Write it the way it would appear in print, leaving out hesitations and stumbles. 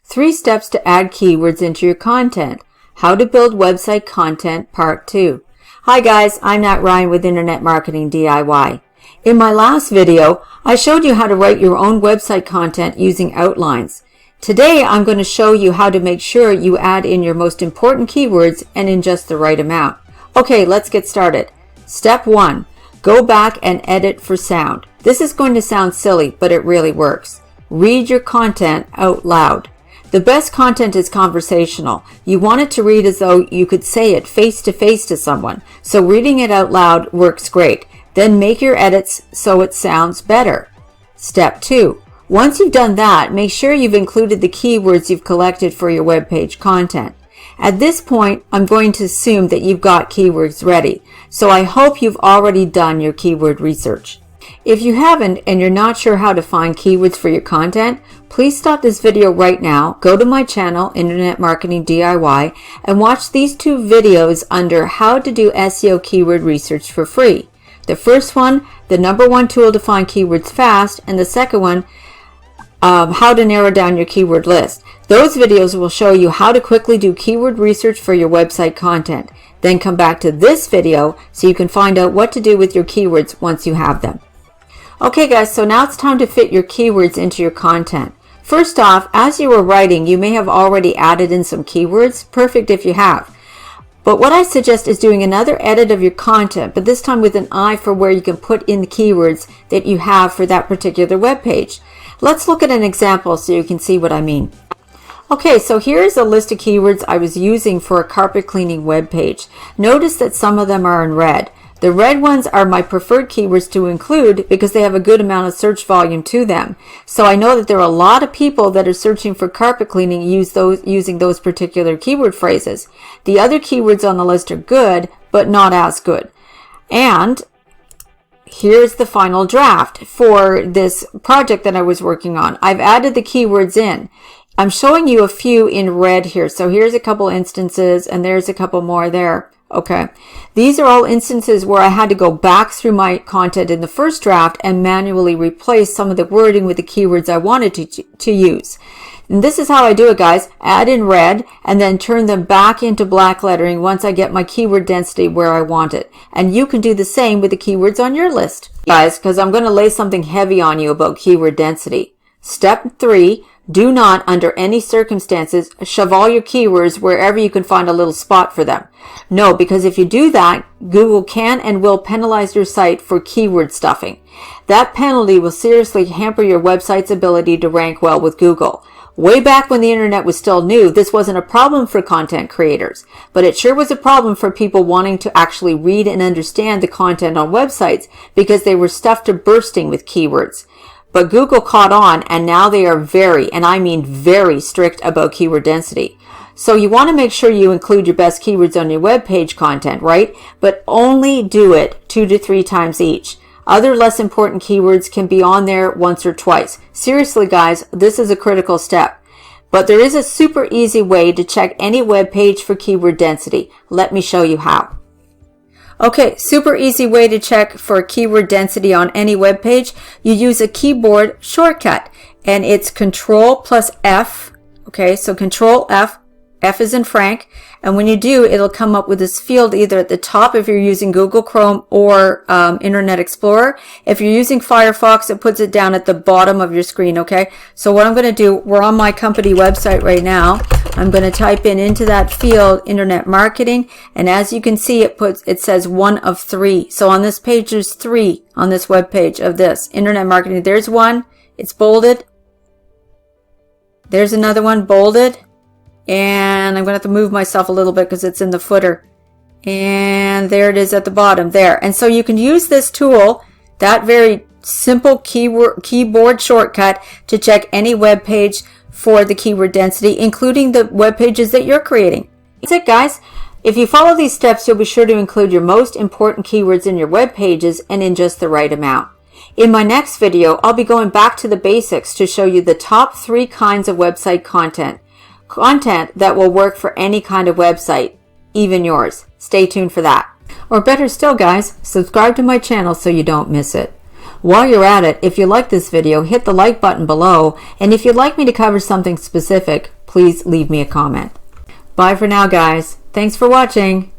3 steps to add keywords into your content. How to build website content, part 2. Hi guys, I'm Nat Ryan with Internet Marketing DIY. In my last video, I showed you how to write your own website content using outlines. Today, I'm going to show you how to make sure you add in your most important keywords and in just the right amount. Okay, let's get started. Step 1. Go back and edit for sound. This is going to sound silly, but it really works. Read your content out loud. The best content is conversational. You want it to read as though you could say it face to face to someone. So reading it out loud works great. Then make your edits so it sounds better. Step 2. Once you've done that, make sure you've included the keywords you've collected for your web page content. At this point, I'm going to assume that you've got keywords ready. So I hope you've already done your keyword research. If you haven't and you're not sure how to find keywords for your content, please stop this video right now, go to my channel, Internet Marketing DIY, and watch these 2 videos under How to Do SEO Keyword Research for free. The first one, the #1 tool to find keywords fast, and the second one, how to narrow down your keyword list. Those videos will show you how to quickly do keyword research for your website content. Then come back to this video so you can find out what to do with your keywords once you have them. Okay guys, so now it's time to fit your keywords into your content. First off, as you were writing, you may have already added in some keywords. Perfect if you have. But what I suggest is doing another edit of your content, but this time with an eye for where you can put in the keywords that you have for that particular web page. Let's look at an example so you can see what I mean. Okay, so here's a list of keywords I was using for a carpet cleaning web page. Notice that some of them are in red. The red ones are my preferred keywords to include because they have a good amount of search volume to them. So I know that there are a lot of people that are searching for carpet cleaning using those particular keyword phrases. The other keywords on the list are good, but not as good. And here's the final draft for this project that I was working on. I've added the keywords in. I'm showing you a few in red here. So here's a couple instances and there's a couple more there. Okay. These are all instances where I had to go back through my content in the first draft and manually replace some of the wording with the keywords I wanted to use. And this is how I do it, guys. Add in red and then turn them back into black lettering once I get my keyword density where I want it. And you can do the same with the keywords on your list, guys, because I'm going to lay something heavy on you about keyword density. Step 3. Do not, under any circumstances, shove all your keywords wherever you can find a little spot for them. No, because if you do that, Google can and will penalize your site for keyword stuffing. That penalty will seriously hamper your website's ability to rank well with Google. Way back when the internet was still new, this wasn't a problem for content creators, but it sure was a problem for people wanting to actually read and understand the content on websites because they were stuffed to bursting with keywords. But Google caught on, and now they are very, and I mean very, strict about keyword density. So you want to make sure you include your best keywords on your web page content, right? But only do it 2 to 3 times each. Other less important keywords can be on there once or twice. Seriously, guys, this is a critical step. But there is a super easy way to check any web page for keyword density. Let me show you how. Okay, super easy way to check for keyword density on any web page. You use a keyboard shortcut and it's Control plus F. Okay, so Control F, F is in Frank. And when you do, it'll come up with this field either at the top if you're using Google Chrome or Internet Explorer. If you're using Firefox, it puts it down at the bottom of your screen, okay? So what I'm going to do, we're on my company website right now. I'm going to type into that field Internet Marketing, and as you can see, it says 1 of 3. So on this page, there's 3 on this web page of this Internet Marketing. There's one, it's bolded. There's another one bolded. And I'm going to have to move myself a little bit because it's in the footer. And there it is at the bottom there. And so you can use this tool, that very simple keyboard shortcut, to check any web page for the keyword density, including the web pages that you're creating. That's it, guys. If you follow these steps, you'll be sure to include your most important keywords in your web pages and in just the right amount. In my next video, I'll be going back to the basics to show you the top 3 kinds of website content. Content that will work for any kind of website, even yours. Stay tuned for that. Or better still, guys, subscribe to my channel so you don't miss it. While you're at it, if you like this video, hit the like button below, and if you'd like me to cover something specific, please leave me a comment. Bye for now, guys. Thanks for watching.